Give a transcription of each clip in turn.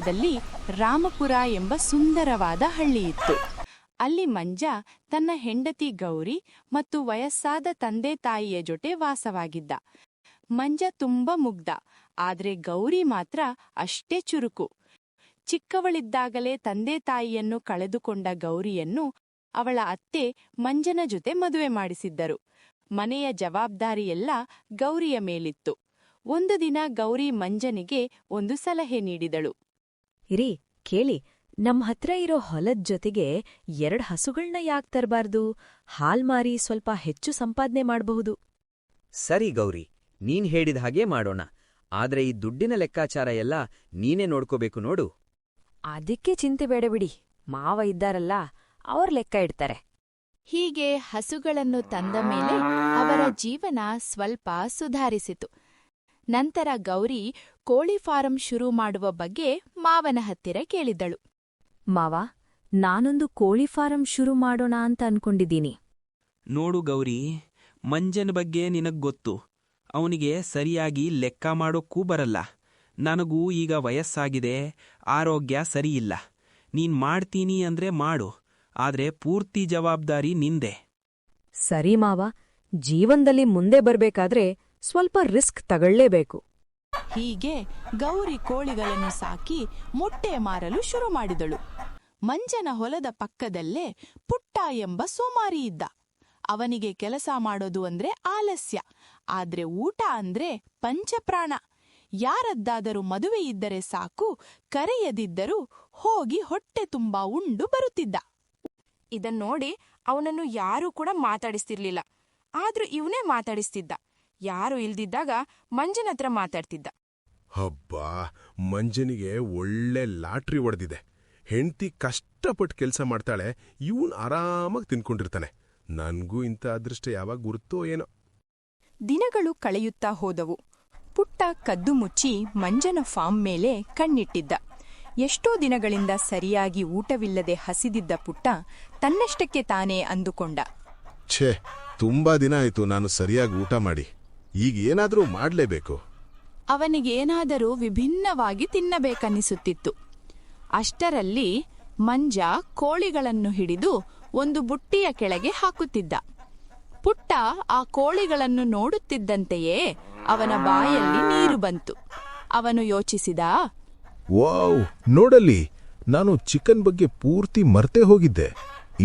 ಭಾಗದಲ್ಲಿ ರಾಮಪುರ ಎಂಬ ಸುಂದರವಾದ ಹಳ್ಳಿಯಿತ್ತು. ಅಲ್ಲಿ ಮಂಜ ತನ್ನ ಹೆಂಡತಿ ಗೌರಿ ಮತ್ತು ವಯಸ್ಸಾದ ತಂದೆ ತಾಯಿಯ ಜೊತೆ ವಾಸವಾಗಿದ್ದ. ಮಂಜ ತುಂಬಾ ಮುಗ್ಧ, ಆದ್ರೆ ಗೌರಿ ಮಾತ್ರ ಅಷ್ಟೇ ಚುರುಕು. ಚಿಕ್ಕವಳಿದ್ದಾಗಲೇ ತಂದೆ ತಾಯಿಯನ್ನು ಕಳೆದುಕೊಂಡ ಗೌರಿಯನ್ನು ಅವಳ ಅತ್ತೆ ಮಂಜನ ಜೊತೆ ಮದುವೆ ಮಾಡಿಸಿದ್ದರು. ಮನೆಯ ಜವಾಬ್ದಾರಿಯೆಲ್ಲ ಗೌರಿಯ ಮೇಲಿತ್ತು. ಒಂದು ದಿನ ಗೌರಿ ಮಂಜನಿಗೆ ಒಂದು ಸಲಹೆ ನೀಡಿದಳು. ಇರಿ ಕೇಳಿ, ನಮ್ ಹತ್ರ ಇರೋ ಹೊಲದ್ ಜೊತೆಗೆ 2 ಹಸುಗಳ್ನ ಯಾಕ್ ತರಬಾರ್ದು? ಹಾಲ್ ಮಾರಿ ಸ್ವಲ್ಪ ಹೆಚ್ಚು ಸಂಪಾದನೆ ಮಾಡಬಹುದು. ಸರಿ ಗೌರಿ, ನೀನ್ ಹೇಳಿದ ಹಾಗೆ ಮಾಡೋಣ. ಆದ್ರೆ ಈ ದುಡ್ಡಿನ ಲೆಕ್ಕಾಚಾರ ಎಲ್ಲ ನೀನೇ ನೋಡ್ಕೋಬೇಕು ನೋಡು. ಅದಕ್ಕೆ ಚಿಂತೆ ಬೇಡ ಬಿಡಿ, ಮಾವ ಇದ್ದಾರಲ್ಲ, ಅವ್ರ ಲೆಕ್ಕ ಇಡ್ತಾರೆ. ಹೀಗೆ ಹಸುಗಳನ್ನು ತಂದ ಮೇಲೆ ಅವರ ಜೀವನ ಸ್ವಲ್ಪ ಸುಧಾರಿಸಿತು. ನಂತರ ಗೌರಿ ಕೋಳಿ ಫಾರಂ ಶುರು ಮಾಡುವ ಬಗ್ಗೆ ಮಾವನ ಹತ್ತಿರ ಕೇಳಿದಳು. ಮಾವ, ನಾನೊಂದು ಕೋಳಿ ಫಾರಂ ಶುರು ಮಾಡೋಣ ಅಂತ ಅನ್ಕೊಂಡಿದ್ದೀನಿ. ನೋಡು ಗೌರಿ, ಮಂಜನ ಬಗ್ಗೆ ನಿನಗ್ಗೊತ್ತು. ಅವನಿಗೆ ಸರಿಯಾಗಿ ಲೆಕ್ಕ ಮಾಡೋಕ್ಕೂ ಬರಲ್ಲ. ನನಗೂ ಈಗ ವಯಸ್ಸಾಗಿದೆ, ಆರೋಗ್ಯ ಸರಿಯಿಲ್ಲ. ನೀನ್ ಮಾಡ್ತೀನಿ ಅಂದ್ರೆ ಮಾಡು, ಆದ್ರೆ ಪೂರ್ತಿ ಜವಾಬ್ದಾರಿ ನಿಂದೆ. ಸರಿ ಮಾವ, ಜೀವನದಲ್ಲಿ ಮುಂದೆ ಬರ್ಬೇಕಾದ್ರೆ ಸ್ವಲ್ಪ ರಿಸ್ಕ್ ತಗೊಳ್ಳೇಬೇಕು. ಹೀಗೆ ಗೌರಿ ಕೋಳಿಗಳನ್ನು ಸಾಕಿ ಮೊಟ್ಟೆ ಮಾರಲು ಶುರು ಮಾಡಿದಳು. ಮಂಜನ ಹೊಲದ ಪಕ್ಕದಲ್ಲೇ ಪುಟ್ಟ ಎಂಬ ಸೋಮಾರಿ ಇದ್ದ. ಅವನಿಗೆ ಕೆಲಸ ಮಾಡೋದು ಅಂದ್ರೆ ಆಲಸ್ಯ, ಆದ್ರೆ ಊಟ ಅಂದ್ರೆ ಪಂಚಪ್ರಾಣ. ಯಾರದ್ದಾದರೂ ಮದುವೆಯಿದ್ದರೆ ಸಾಕು, ಕರೆಯದಿದ್ದರೂ ಹೋಗಿ ಹೊಟ್ಟೆ ತುಂಬಾ ಉಂಡು ಬರುತ್ತಿದ್ದ. ಇದನ್ನೋಡಿ ಅವನನ್ನು ಯಾರೂ ಕೂಡ ಮಾತಾಡಿಸ್ತಿರ್ಲಿಲ್ಲ. ಆದ್ರೂ ಇವನೇ ಮಾತಾಡಿಸ್ತಿದ್ದ. ಯಾರು ಇಲ್ದಿದ್ದಾಗ ಮಂಜನತ್ರ ಮಾತಾಡ್ತಿದ್ದ. ಹಬ್ಬಾ, ಮಂಜನಿಗೆ ಒಳ್ಳೆ ಲಾಟ್ರಿ ಹೊಡೆದಿದೆ. ಹೆಂಡ್ತಿ ಕಷ್ಟಪಟ್ಟು ಕೆಲಸ ಮಾಡ್ತಾಳೆ, ಇವನ್ ಆರಾಮಾಗಿ ತಿನ್ಕೊಂಡಿರ್ತಾನೆ. ನನ್ಗೂ ಇಂಥ ಅದೃಷ್ಟ ಯಾವಾಗ ಗುರುತ್ತೋ ಏನೋ. ದಿನಗಳು ಕಳೆಯುತ್ತಾ ಹೋದವು. ಪುಟ್ಟ ಕದ್ದು ಮುಚ್ಚಿ ಮಂಜನ ಫಾರ್ಮ್ ಮೇಲೆ ಕಣ್ಣಿಟ್ಟಿದ್ದ. ಎಷ್ಟೋ ದಿನಗಳಿಂದ ಸರಿಯಾಗಿ ಊಟವಿಲ್ಲದೆ ಹಸಿದಿದ್ದ ಪುಟ್ಟ ತನ್ನಷ್ಟಕ್ಕೆ ತಾನೇ ಅಂದುಕೊಂಡ, ಛೇ, ತುಂಬಾ ದಿನ ಆಯ್ತು ನಾನು ಸರಿಯಾಗಿ ಊಟ ಮಾಡಿ. ಈಗ ಏನಾದ್ರೂ ಮಾಡ್ಲೇಬೇಕು. ಅವನಿಗೇನಾದರೂ ವಿಭಿನ್ನವಾಗಿ ತಿನ್ನಬೇಕನ್ನಿಸುತ್ತಿತ್ತು. ಅಷ್ಟರಲ್ಲಿ ಮಂಜ ಕೋಳಿಗಳನ್ನು ಹಿಡಿದು ಒಂದು ಬುಟ್ಟಿಯ ಕೆಳಗೆ ಹಾಕುತ್ತಿದ್ದ. ಪುಟ್ಟ ಆ ಕೋಳಿಗಳನ್ನು ನೋಡುತ್ತಿದ್ದಂತೆಯೇ ಅವನ ಬಾಯಲ್ಲಿ ನೀರು ಬಂತು. ಅವನು ಯೋಚಿಸಿದ, ವಾವ್, ನೋಡಲ್ಲಿ, ನಾನು ಚಿಕನ್ ಬಗ್ಗೆ ಪೂರ್ತಿ ಮರ್ತೇ ಹೋಗಿದ್ದೆ.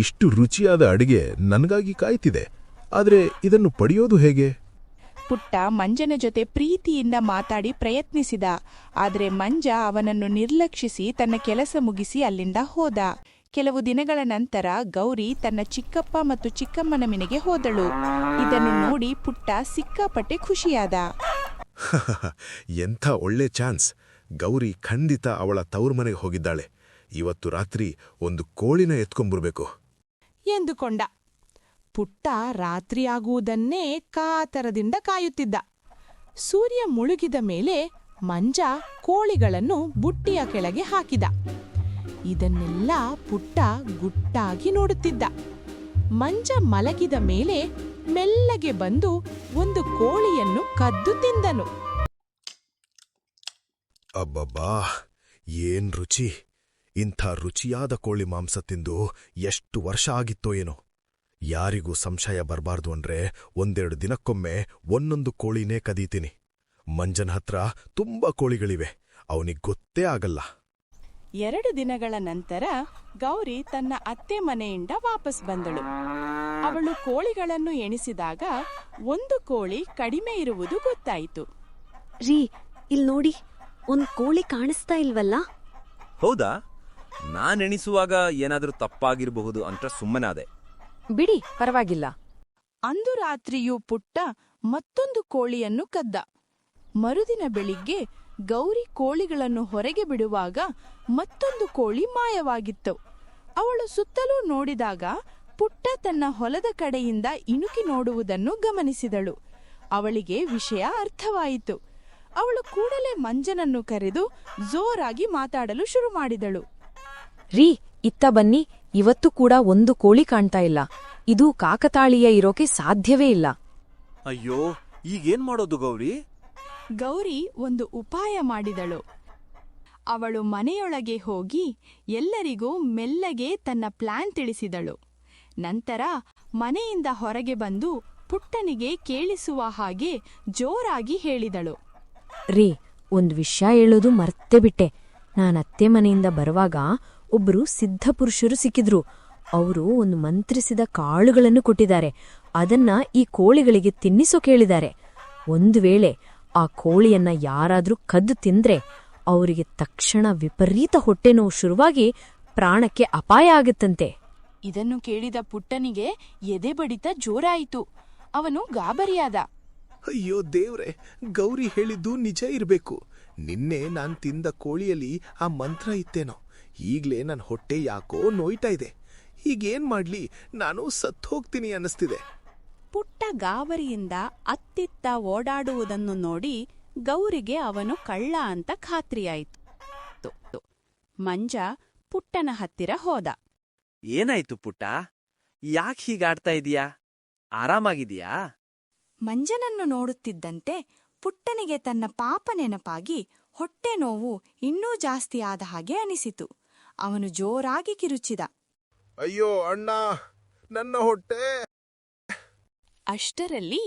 ಇಷ್ಟು ರುಚಿಯಾದ ಅಡಿಗೆ ನನಗಾಗಿ ಕಾಯ್ತಿದೆ. ಆದ್ರೆ ಇದನ್ನು ಪಡೆಯೋದು ಹೇಗೆ? ಪುಟ್ಟ ಮಂಜನ ಜೊತೆ ಪ್ರೀತಿಯಿಂದ ಮಾತಾಡಿ ಪ್ರಯತ್ನಿಸಿದ. ಆದರೆ ಮಂಜ ಅವನನ್ನು ನಿರ್ಲಕ್ಷಿಸಿ ತನ್ನ ಕೆಲಸ ಮುಗಿಸಿ ಅಲ್ಲಿಂದ ಹೋದ. ಕೆಲವು ದಿನಗಳ ನಂತರ ಗೌರಿ ತನ್ನ ಚಿಕ್ಕಪ್ಪ ಮತ್ತು ಚಿಕ್ಕಮ್ಮನ ಮನೆಗೆ ಹೋದಳು. ಇದನ್ನು ನೋಡಿ ಪುಟ್ಟ ಸಿಕ್ಕಾಪಟ್ಟೆ ಖುಷಿಯಾದ. ಎಂಥ ಒಳ್ಳೆ ಚಾನ್ಸ್. ಗೌರಿ ಖಂಡಿತ ಅವಳ ತವ್ರ ಮನೆಗೆ ಹೋಗಿದ್ದಾಳೆ. ಇವತ್ತು ರಾತ್ರಿ ಒಂದು ಕೋಳಿನ ಎತ್ಕೊಂಬರ್ಬೇಕು ಎಂದುಕೊಂಡ. ಪುಟ್ಟ ರಾತ್ರಿಯಾಗುವುದನ್ನೇ ಕಾತರದಿಂದ ಕಾಯುತ್ತಿದ್ದ. ಸೂರ್ಯ ಮುಳುಗಿದ ಮೇಲೆ ಮಂಜ ಕೋಳಿಗಳನ್ನು ಬುಟ್ಟಿಯ ಕೆಳಗೆ ಹಾಕಿದ. ಇದನ್ನೆಲ್ಲ ಪುಟ್ಟ ಗುಟ್ಟಾಗಿ ನೋಡುತ್ತಿದ್ದ. ಮಂಜ ಮಲಗಿದ ಮೇಲೆ ಮೆಲ್ಲಗೆ ಬಂದು ಒಂದು ಕೋಳಿಯನ್ನು ಕದ್ದು ತಿಂದನು. ಅಬ್ಬಬ್ಬಾ, ಏನ್ ರುಚಿ! ಇಂಥ ರುಚಿಯಾದ ಕೋಳಿ ಮಾಂಸ ತಿಂದು ಎಷ್ಟು ವರ್ಷ ಆಗಿತ್ತೋ ಏನೋ. ಯಾರಿಗೂ ಸಂಶಯ ಬರಬಾರ್ದು ಅಂದ್ರೆ 1-2 ದಿನಕ್ಕೊಮ್ಮೆ ಒಂದೊಂದು ಕೋಳಿನೇ ಕದೀತೀನಿ. ಮಂಜನ ಹತ್ರ ತುಂಬಾ ಕೋಳಿಗಳಿವೆ, ಅವನಿಗೆ ಗೊತ್ತೇ ಆಗಲ್ಲ. 2 ದಿನಗಳ ನಂತರ ಗೌರಿ ತನ್ನ ಅತ್ತೆ ಮನೆಯಿಂದ ವಾಪಸ್ ಬಂದಳು. ಅವಳು ಕೋಳಿಗಳನ್ನು ಎಣಿಸಿದಾಗ ಒಂದು ಕೋಳಿ ಕಡಿಮೆ ಇರುವುದು ಗೊತ್ತಾಯಿತು. ರೀ, ಇಲ್ ನೋಡಿ, ಒಂದ್ ಕೋಳಿ ಕಾಣಿಸ್ತಾ ಇಲ್ವಲ್ಲ? ಹೌದಾ? ನಾನೆಣಿಸುವಾಗ ಏನಾದ್ರೂ ತಪ್ಪಾಗಿರಬಹುದು ಅಂತ ಸುಮ್ಮನಾದೆ. ಬಿಡಿ, ಪರವಾಗಿಲ್ಲ. ಅಂದು ರಾತ್ರಿಯೂ ಪುಟ್ಟ ಮತ್ತೊಂದು ಕೋಳಿಯನ್ನು ಕದ್ದ. ಮರುದಿನ ಬೆಳಿಗ್ಗೆ ಗೌರಿ ಕೋಳಿಗಳನ್ನು ಹೊರಗೆ ಬಿಡುವಾಗ ಮತ್ತೊಂದು ಕೋಳಿ ಮಾಯವಾಗಿತ್ತು. ಅವಳು ಸುತ್ತಲೂ ನೋಡಿದಾಗ ಪುಟ್ಟ ತನ್ನ ಹೊಲದ ಕಡೆಯಿಂದ ಇಣುಕಿ ನೋಡುವುದನ್ನು ಗಮನಿಸಿದಳು. ಅವಳಿಗೆ ವಿಷಯ ಅರ್ಥವಾಯಿತು. ಅವಳು ಕೂಡಲೇ ಮಂಜನನ್ನು ಕರೆದು ಜೋರಾಗಿ ಮಾತಾಡಲು ಶುರು ಮಾಡಿದಳು. ರೀ, ಇತ್ತ ಬನ್ನಿ, ಇವತ್ತು ಕೂಡ ಒಂದು ಕೋಳಿ ಕಾಣ್ತಾ ಇಲ್ಲ. ಇದು ಕಾಕತಾಳೀಯ ಇರೋಕೆ ಸಾಧ್ಯವೇ ಇಲ್ಲ. ಅಯ್ಯೋ, ಈಗೇನ್ ಮಾಡೋದು ಗೌರಿ? ಗೌರಿ ಒಂದು ಉಪಾಯ ಮಾಡಿದಳು. ಅವಳು ಮನೆಯೊಳಗೆ ಹೋಗಿ ಎಲ್ಲರಿಗೂ ಮೆಲ್ಲಗೆ ತನ್ನ ಪ್ಲಾನ್ ತಿಳಿಸಿದಳು. ನಂತರ ಮನೆಯಿಂದ ಹೊರಗೆ ಬಂದು ಪುಟ್ಟನಿಗೆ ಕೇಳಿಸುವ ಹಾಗೆ ಜೋರಾಗಿ ಹೇಳಿದಳು. ರೀ, ಒಂದ್ ವಿಷಯ ಹೇಳೋದು ಮರ್ತೇ ಬಿಟ್ಟೆ. ನಾನತ್ತೆ ಮನೆಯಿಂದ ಬರುವಾಗ ಒಬ್ರು ಸಿದ್ಧಪುರುಷರು ಸಿಕ್ಕಿದ್ರು. ಅವರು ಒಂದು ಮಂತ್ರಿಸಿದ ಕಾಳುಗಳನ್ನು ಕೊಟ್ಟಿದ್ದಾರೆ. ಅದನ್ನ ಈ ಕೋಳಿಗಳಿಗೆ ತಿನ್ನಿಸೋ ಕೇಳಿದ್ದಾರೆ. ಒಂದು ವೇಳೆ ಆ ಕೋಳಿಯನ್ನ ಯಾರಾದ್ರೂ ಕದ್ದು ತಿಂದ್ರೆ ಅವರಿಗೆ ತಕ್ಷಣ ವಿಪರೀತ ಹೊಟ್ಟೆನೋವು ಶುರುವಾಗಿ ಪ್ರಾಣಕ್ಕೆ ಅಪಾಯ ಆಗುತ್ತಂತೆ. ಇದನ್ನು ಕೇಳಿದ ಪುಟ್ಟನಿಗೆ ಎದೆ ಬಡಿತ ಜೋರಾಯಿತು. ಅವನು ಗಾಬರಿಯಾದ. ಅಯ್ಯೋ ದೇವ್ರೆ, ಗೌರಿ ಹೇಳಿದ್ದು ನಿಜ ಇರ್ಬೇಕು. ನಿನ್ನೆ ನಾನ್ ತಿಂದ ಕೋಳಿಯಲ್ಲಿ ಆ ಮಂತ್ರ ಇತ್ತೇನೋ. ಈಗ್ಲೇ ನನ್ ಹೊಟ್ಟೆ ಯಾಕೋ ನೋಯ್ತಾ ಇದೆ. ಈಗೇನ್ ಮಾಡ್ಲಿ, ನಾನು ಸತ್ತೋಗ್ತೀನಿ ಅನ್ನಿಸ್ತಿದೆ. ಪುಟ್ಟ ಗಾಬರಿಯಿಂದ ಅತ್ತಿತ್ತ ಓಡಾಡುವುದನ್ನು ನೋಡಿ ಗೌರಿಗೆ ಅವನು ಕಳ್ಳ ಅಂತ ಖಾತ್ರಿಯಾಯಿತು. ಮಂಜ ಪುಟ್ಟನ ಹತ್ತಿರ ಹೋದ. ಏನಾಯ್ತು ಪುಟ್ಟ? ಯಾಕೆ ಹೀಗಾಡ್ತಾ ಇದೀಯಾ? ಆರಾಮಾಗಿದೀಯಾ? ಮಂಜನನ್ನು ನೋಡುತ್ತಿದ್ದಂತೆ ಪುಟ್ಟನಿಗೆ ತನ್ನ ಪಾಪ ನೆನಪಾಗಿ ಹೊಟ್ಟೆ ನೋವು ಇನ್ನೂ ಜಾಸ್ತಿ ಆದ ಹಾಗೆ ಅನಿಸಿತು. ಅವನು ಜೋರಾಗಿ ಕಿರುಚಿದ. ಅಯ್ಯೋ ಅಣ್ಣ, ನನ್ನ ಹೊಟ್ಟೆ. ಅಷ್ಟರಲ್ಲಿ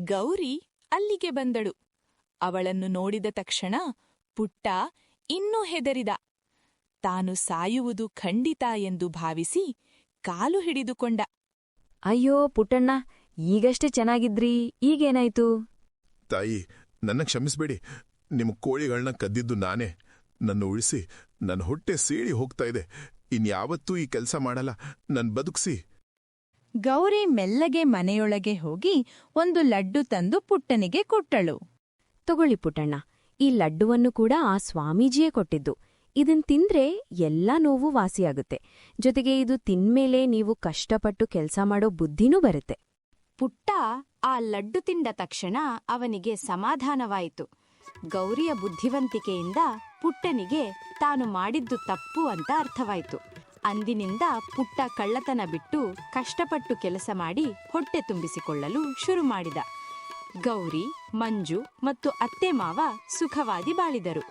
ಗೌರಿ ಅಲ್ಲಿಗೆ ಬಂದಳು. ಅವಳನ್ನು ನೋಡಿದ ತಕ್ಷಣ ಪುಟ್ಟ ಇನ್ನೂ ಹೆದರಿದ. ತಾನು ಸಾಯುವುದು ಖಂಡಿತ ಎಂದು ಭಾವಿಸಿ ಕಾಲು ಹಿಡಿದುಕೊಂಡ. ಅಯ್ಯೋ ಪುಟ್ಟಣ್ಣ, ಈಗಷ್ಟೇ ಚೆನ್ನಾಗಿದ್ರಿ, ಈಗೇನಾಯ್ತು? ತಾಯಿ, ನನ್ನ ಕ್ಷಮಿಸ್ಬೇಡಿ. ನಿಮ್ಮ ಕೋಳಿಗಳನ್ನ ಕದ್ದಿದ್ದು ನಾನೇ. ನನ್ನ ಉಳಿಸಿ. ನನ್ನ ಹೊಟ್ಟೆ ಸೀಳಿ ಹೋಗ್ತಾ ಇದೆ. ಇನ್ಯಾವತ್ತೂ ಈ ಕೆಲಸ ಮಾಡಲ್ಲ. ನನ್ ಬದುಕ್ಸಿ. ಗೌರಿ ಮೆಲ್ಲಗೆ ಮನೆಯೊಳಗೆ ಹೋಗಿ ಒಂದು ಲಡ್ಡು ತಂದು ಪುಟ್ಟನಿಗೆ ಕೊಟ್ಟಳು. ತಗೊಳ್ಳಿ ಪುಟ್ಟಣ್ಣ, ಈ ಲಡ್ಡುವನ್ನು ಕೂಡ ಆ ಸ್ವಾಮೀಜಿಯೇ ಕೊಟ್ಟಿದ್ದು. ಇದನ್ ತಿಂದ್ರೆ ಎಲ್ಲಾ ನೋವು ವಾಸಿಯಾಗುತ್ತೆ. ಜೊತೆಗೆ ಇದು ತಿನ್ಮೇಲೆ ನೀವು ಕಷ್ಟಪಟ್ಟು ಕೆಲ್ಸ ಮಾಡೋ ಬುದ್ಧಿನೂ ಬರುತ್ತೆ. ಪುಟ್ಟ ಆ ಲಡ್ಡು ತಿಂದ ತಕ್ಷಣ ಅವನಿಗೆ ಸಮಾಧಾನವಾಯಿತು. ಗೌರಿಯ ಬುದ್ಧಿವಂತಿಕೆಯಿಂದ ಪುಟ್ಟನಿಗೆ ತಾನು ಮಾಡಿದ್ದು ತಪ್ಪು ಅಂತ ಅರ್ಥವಾಯಿತು. ಅಂದಿನಿಂದ ಪುಟ್ಟ ಕಳ್ಳತನ ಬಿಟ್ಟು ಕಷ್ಟಪಟ್ಟು ಕೆಲಸ ಮಾಡಿ ಹೊಟ್ಟೆ ತುಂಬಿಸಿಕೊಳ್ಳಲು ಶುರು ಮಾಡಿದ. ಗೌರಿ, ಮಂಜು ಮತ್ತು ಅತ್ತೆ ಮಾವ ಸುಖವಾಗಿ ಬಾಳಿದರು.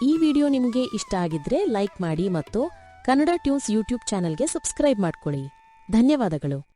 ಈ ವಿಡಿಯೋ ನಿಮಗೆ ಇಷ್ಟ ಆಗಿದ್ರೆ ಲೈಕ್ ಮಾಡಿ ಮತ್ತು ಕನ್ನಡ ಟ್ಯೂನ್ಸ್ ಯೂಟ್ಯೂಬ್ ಚಾನೆಲ್ಗೆ ಸಬ್ಸ್ಕ್ರೈಬ್ ಮಾಡ್ಕೊಳ್ಳಿ. ಧನ್ಯವಾದಗಳು.